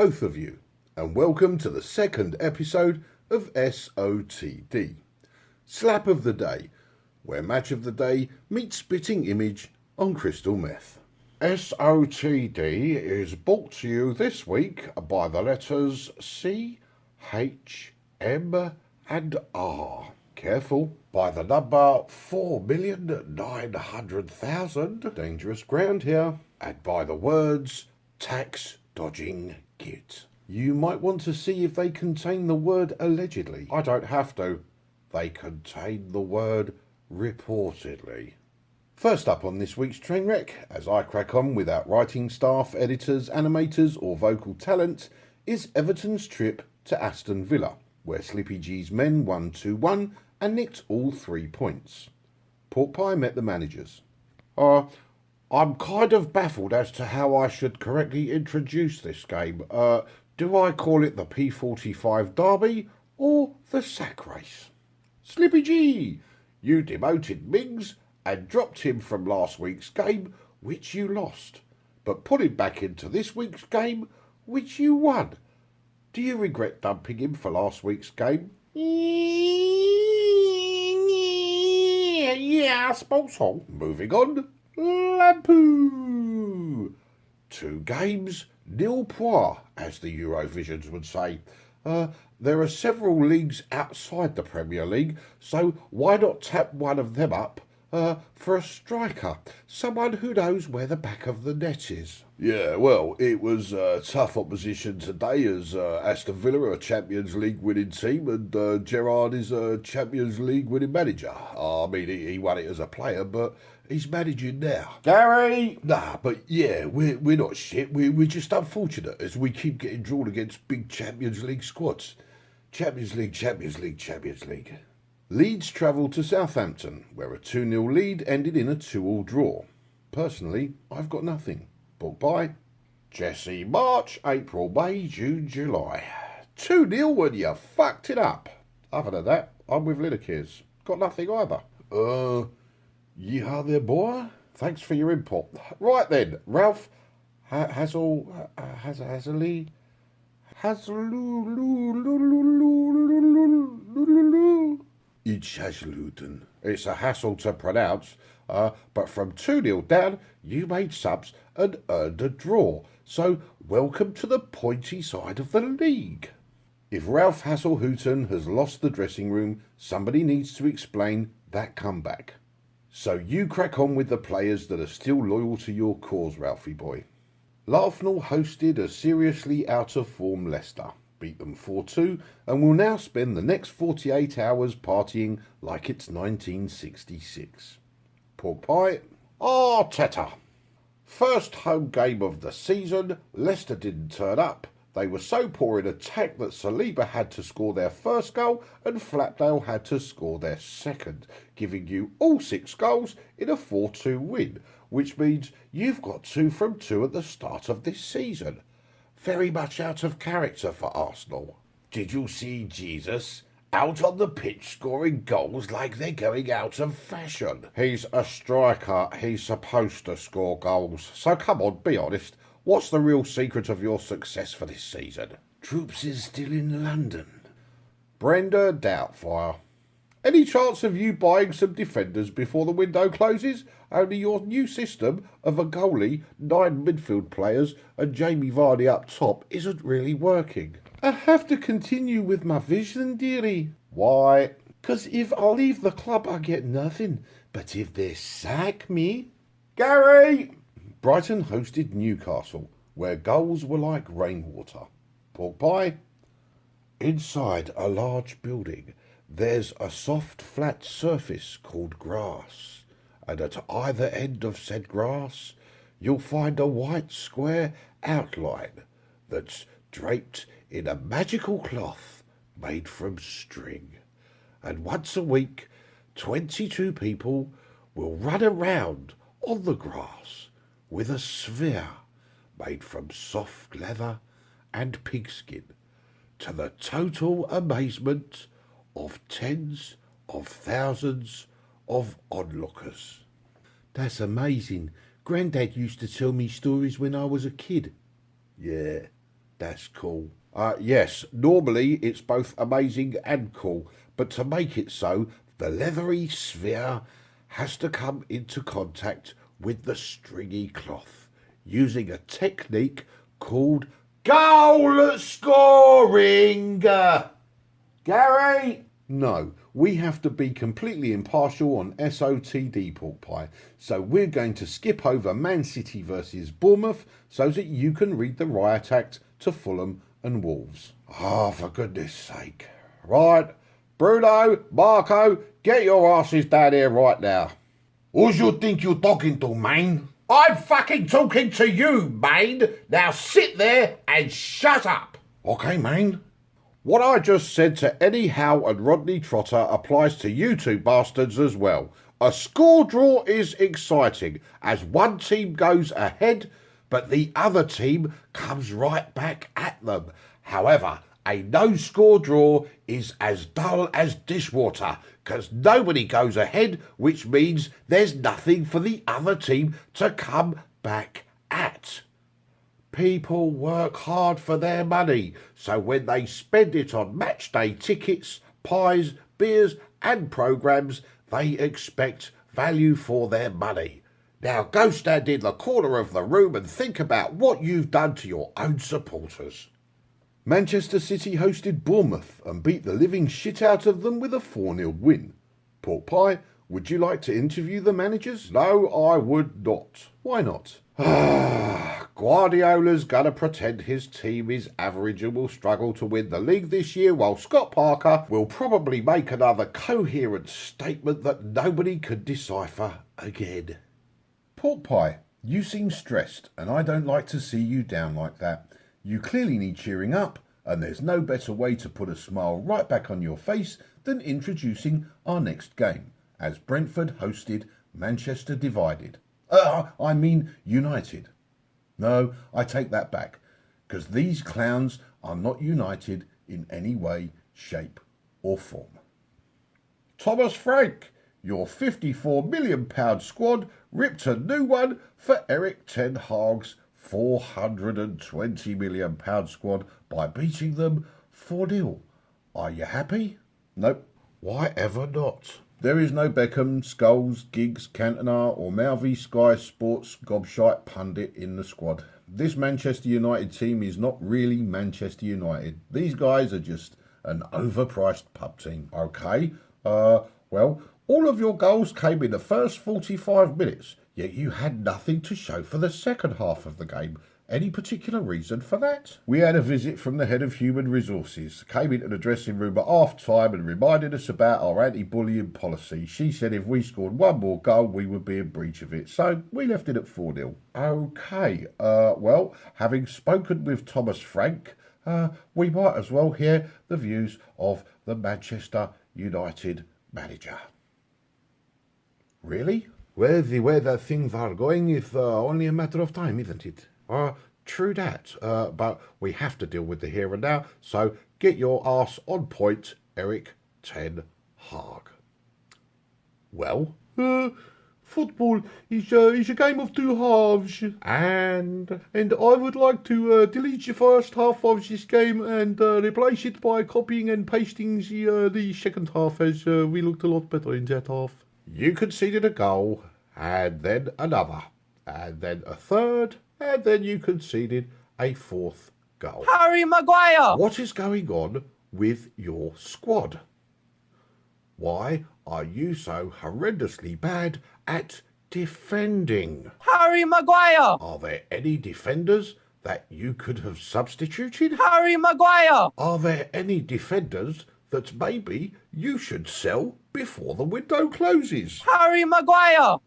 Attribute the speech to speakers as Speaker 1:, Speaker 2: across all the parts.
Speaker 1: both of you, and welcome to the second episode of SOTD, Slap of the Day, where Match of the Day meets Spitting Image on crystal meth. SOTD is brought to you this week by the letters C, H, M and R. Careful, by the number 4,900,000, dangerous ground here, and by the words tax dodging git. You might want to see if they contain the word allegedly. I don't have to. They contain the word reportedly. First up on this week's train wreck, as I crack on without writing staff, editors, animators or vocal talent, is Everton's trip to Aston Villa, where Slippy G's men won 2-1 and nicked all 3 points. Pork Pie met the managers. I'm kind of baffled as to how I should correctly introduce this game. Do I call it the P45 Derby or the sack race? Slippy G, you demoted Mings and dropped him from last week's game, which you lost, but put him back into this week's game, which you won. Do you regret dumping him for last week's game? Yeah, I suppose so. Moving on. Lampu. 2 games, nil point, as the Eurovisions would say. There are several leagues outside the Premier League, so why not tap one of them up for a striker, someone who knows where the back of the net is? Yeah, well, it was tough opposition today, as Aston Villa are a Champions League winning team and Gerrard is a Champions League winning manager. I mean, he won it as a player, but he's managing now. Gary! Nah, but yeah, we're not shit. We're just unfortunate as we keep getting drawn against big Champions League squads. Champions League, Champions League, Champions League. Leeds travelled to Southampton, where a 2-0 lead ended in a 2-2 draw. Personally, I've got nothing. Pork Pie. Jesse March, April, May, June, July. 2-0 when you fucked it up. Other than that, I'm with Linekeers. Got nothing either. Yeehaw there, boy. Thanks for your input. Right then, Ralph Hasley. It's Hasluten. It's a hassle to pronounce, but from 2-0 down, you made subs and earned a draw. So welcome to the pointy side of the league. If Ralph Hasselhooten has lost the dressing room, somebody needs to explain that comeback. So you crack on with the players that are still loyal to your cause, Ralphie boy. Larfnell hosted a seriously out-of-form Leicester, beat them 4-2, and will now spend the next 48 hours partying like it's 1966. Pork Pie. Arteta. First home game of the season, Leicester didn't turn up. They were so poor in attack that Saliba had to score their first goal and Flapdale had to score their second, giving you all 6 goals in a 4-2 win, which means you've got 2 from 2 at the start of this season. Very much out of character for Arsenal. Did you see Jesus out on the pitch scoring goals like they're going out of fashion? He's a striker. He's supposed to score goals. So come on, be honest. What's the real secret of your success for this season? Troops is still in London. Brenda Doubtfire. Any chance of you buying some defenders before the window closes? Only your new system of a goalie, 9 midfield players and Jamie Vardy up top isn't really working. I have to continue with my vision, dearie. Why? 'Cause if I leave the club I get nothing, but if they sack me... Gary! Brighton hosted Newcastle, where goals were like rainwater. Pork Pie. Inside a large building, there's a soft flat surface called grass, and at either end of said grass you'll find a white square outline that's draped in a magical cloth made from string. And once a week, 22 people will run around on the grass with a sphere made from soft leather and pigskin, to the total amazement of tens of thousands of onlookers. That's amazing. Grandad used to tell me stories when I was a kid. Yeah, That's cool. Yes, normally it's both amazing and cool, but to make it so, the leathery sphere has to come into contact with the stringy cloth using a technique called goal scoring. Gary? No, we have to be completely impartial on SOTD, Pork Pie, so we're going to skip over Man City versus Bournemouth so that you can read the riot act to Fulham and Wolves. Oh, for goodness sake. Right, Bruno, Marco, get your asses down here right now. Who you think you're talking to, man? I'm fucking talking to you, man. Now sit there and shut up. Okay, man. What I just said to Eddie Howe and Rodney Trotter applies to you two bastards as well. A score draw is exciting as one team goes ahead, but the other team comes right back at them. However, a no-score draw is as dull as dishwater, because nobody goes ahead, which means there's nothing for the other team to come back at. People work hard for their money, so when they spend it on matchday tickets, pies, beers and programmes, they expect value for their money. Now go stand in the corner of the room and think about what you've done to your own supporters. Manchester City hosted Bournemouth and beat the living shit out of them with a 4-0 win. Pork Pie, would you like to interview the managers? No, I would not. Why not? Guardiola's gonna pretend his team is average and will struggle to win the league this year, while Scott Parker will probably make another coherent statement that nobody could decipher again. Pork Pie, you seem stressed, and I don't like to see you down like that. You clearly need cheering up, and there's no better way to put a smile right back on your face than introducing our next game, as Brentford hosted Manchester United. No, I take that back, because these clowns are not united in any way, shape or form. Thomas Frank, your £54 million squad ripped a new one for Eric Ten Hag's £420 million squad by beating them 4-0. Are you happy? Nope. Why ever not? There is no Beckham, Scholes, Giggs, Cantona or Malvi Sky Sports gobshite pundit in the squad. This Manchester United team is not really Manchester United. These guys are just an overpriced pub team. Okay, well, all of your goals came in the first 45 minutes, yet you had nothing to show for the second half of the game. Any particular reason for that? We had a visit from the head of human resources, came into the dressing room at half-time and reminded us about our anti-bullying policy. She said if we scored one more goal, we would be in breach of it. So we left it at 4-0. Okay, well, having spoken with Thomas Frank, we might as well hear the views of the Manchester United manager. Really? Well, the way that things are going is only a matter of time, isn't it? True that, but we have to deal with the here and now, so get your arse on point, Eric Ten Hag. Well? Football is a game of two halves. And I would like to delete the first half of this game and replace it by copying and pasting the second half, as we looked a lot better in that half. You conceded a goal, and then another, and then a third, and then you conceded a fourth goal.
Speaker 2: Harry Maguire!
Speaker 1: What is going on with your squad? Why are you so horrendously bad at defending?
Speaker 2: Harry Maguire!
Speaker 1: Are there any defenders that you could have substituted?
Speaker 2: Harry Maguire!
Speaker 1: Are there any defenders that maybe you should sell before the window closes?
Speaker 2: Harry Maguire!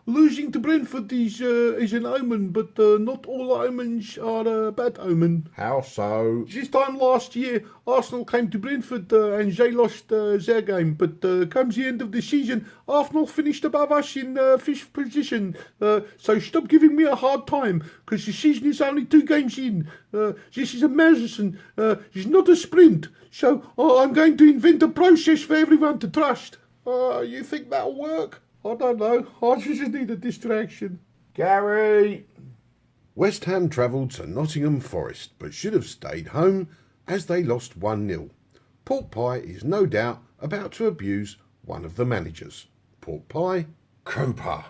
Speaker 3: Losing to Brentford is an omen, but not all omens are a bad omen.
Speaker 1: How so?
Speaker 3: This time last year, Arsenal came to Brentford and they lost their game. But comes the end of the season, Arsenal finished above us in fifth position. So stop giving me a hard time, because the season is only 2 games in. This is a marathon. It's not a sprint. So I'm going to invent a process for everyone to trust.
Speaker 1: You think that'll work?
Speaker 3: I don't know. I just need a distraction.
Speaker 1: Gary! West Ham travelled to Nottingham Forest, but should have stayed home as they lost 1-0. Pork Pie is no doubt about to abuse one of the managers. Pork Pie.
Speaker 4: Cooper,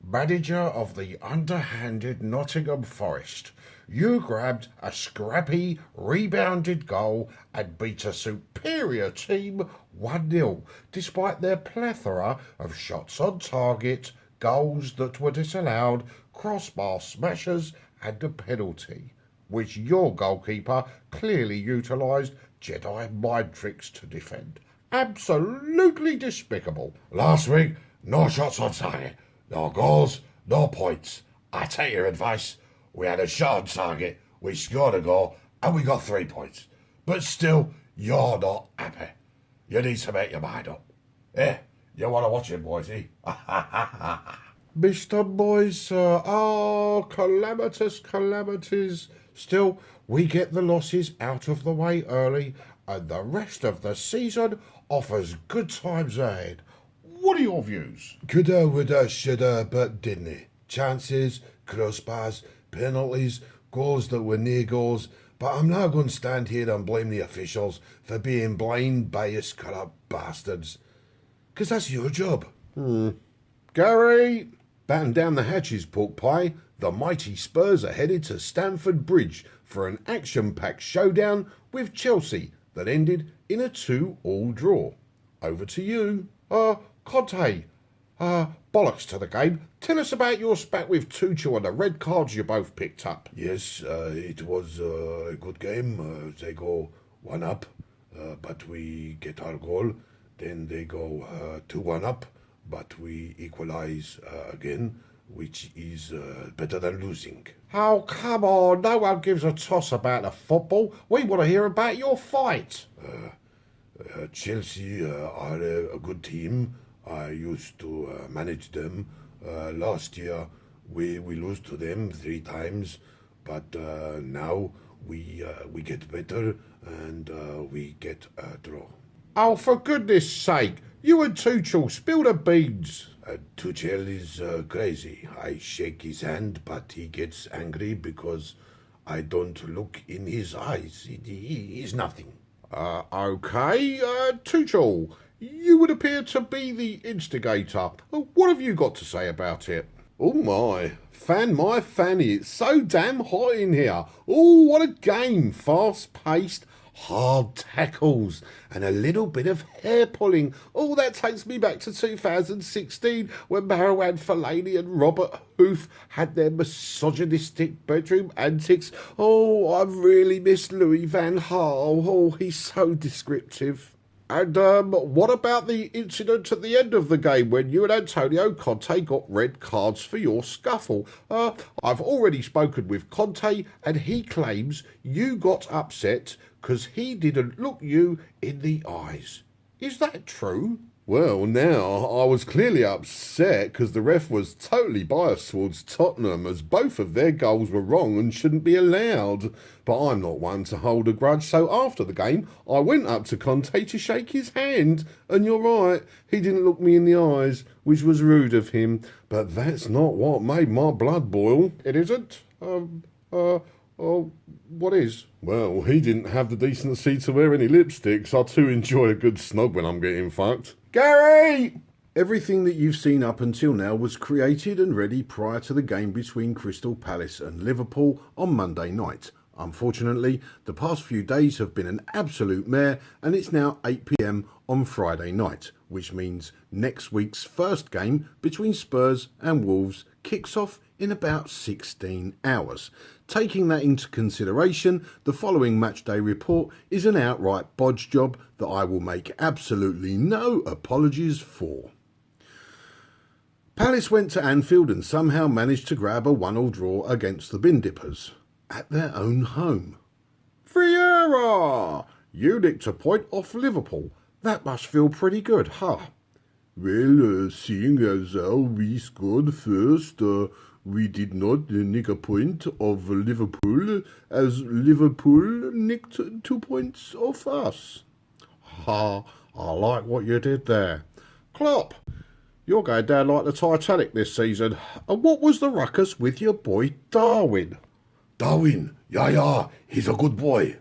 Speaker 4: manager of the underhanded Nottingham Forest, you grabbed a scrappy, rebounded goal and beat a superior team 1-0, despite their plethora of shots on target, goals that were disallowed, crossbar smashers and a penalty, which your goalkeeper clearly utilised Jedi mind tricks to defend. Absolutely despicable. Last week, no shots on target, no goals, no points. I take your advice. We had a shot on target, we scored a goal, and we got 3 points. But still, you're not happy. You need to make your mind up. Eh? You want to watch it, boys, eh?
Speaker 1: Mr. Boys, calamitous calamities. Still, we get the losses out of the way early, and the rest of the season offers good times ahead. What are your views?
Speaker 3: Coulda, woulda, shoulda, but didn't he? Chances, crossbars, penalties, goals that were near goals. But I'm not going to stand here and blame the officials for being blind, biased, corrupt bastards. 'Cause that's your job.
Speaker 1: Gary, batten down the hatches, Pork Pie. The mighty Spurs are headed to Stamford Bridge for an action-packed showdown with Chelsea that ended in a 2-2 draw. Over to you. Conte, bollocks to the game. Tell us about your spat with Tuchel and the red cards you both picked up.
Speaker 3: Yes, it was a good game. They go 1 up, but we get our goal. Then they go 2-1 up, but we equalise again, which is better than losing.
Speaker 1: Oh, come on. No one gives a toss about the football. We want to hear about your fight.
Speaker 3: Chelsea are a good team. I used to manage them. Last year we lose to them 3 times, but now we get better and we get a draw.
Speaker 1: Oh, for goodness sake. You and Tuchel, spill the beans.
Speaker 3: Tuchel is crazy. I shake his hand, but he gets angry because I don't look in his eyes. He is nothing.
Speaker 1: Okay. Tuchel, you would appear to be the instigator. What have you got to say about it? Oh my, fan my fanny, it's so damn hot in here. Oh, what a game, fast-paced, hard tackles, and a little bit of hair pulling. Oh, that takes me back to 2016 when Marouane Fellaini and Robert Hoof had their misogynistic bedroom antics. Oh, I've really missed Louis van Gaal. Oh, he's so descriptive. And what about the incident at the end of the game when you and Antonio Conte got red cards for your scuffle? I've already spoken with Conte and he claims you got upset because he didn't look you in the eyes. Is that true? Well, now, I was clearly upset because the ref was totally biased towards Tottenham as both of their goals were wrong and shouldn't be allowed. But I'm not one to hold a grudge, so after the game, I went up to Conte to shake his hand. And you're right, he didn't look me in the eyes, which was rude of him. But that's not what made my blood boil. It isn't? Oh, what is? Well, he didn't have the decency to wear any lipstick, so I too enjoy a good snog when I'm getting fucked. Gary! Everything that you've seen up until now was created and ready prior to the game between Crystal Palace and Liverpool on Monday night. Unfortunately, the past few days have been an absolute mare and it's now 8 p.m. on Friday night, which means next week's first game between Spurs and Wolves kicks off in about 16 hours. Taking that into consideration, the following matchday report is an outright bodge job that I will make absolutely no apologies for. Palace went to Anfield and somehow managed to grab a 1-1 draw against the Bin Dippers at their own home. Vieira! You nicked a point off Liverpool. That must feel pretty good, huh?
Speaker 3: Well, seeing as how we scored first, we did not nick a point of Liverpool, as Liverpool nicked 2 points off us.
Speaker 1: Ha, I like what you did there. Klopp,
Speaker 3: You're going down like the Titanic this season. And what was the ruckus with your boy Darwin?
Speaker 1: Darwin, yeah, he's a good boy.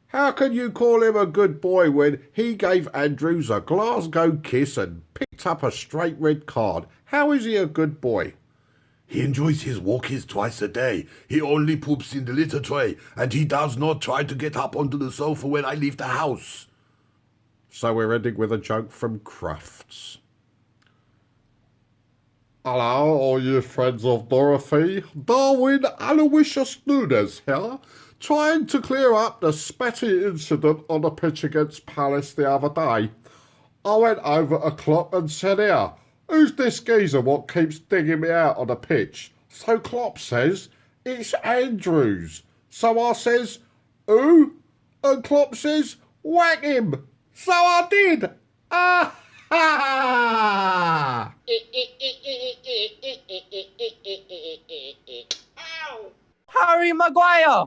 Speaker 3: How can you call him a good boy when he gave Andrews a Glasgow kiss and picked up a straight red card? How is he a good boy?
Speaker 1: He enjoys his walkies twice a day. He only poops in the litter tray, and he does not try to get up onto the sofa when I leave the house.
Speaker 3: So we're ending with a joke from Crufts. Hello, all you friends of Dorothy. Darwin Aloysius Nunes here, trying to clear up the spatty incident on the pitch against Palace the other day. I went over to Klopp and said, here, who's this geezer what keeps digging me out on the pitch? So Klopp says, it's Andrews. So I says, who? And Klopp says, whack him. So I did. Ah ha!
Speaker 2: Harry Maguire!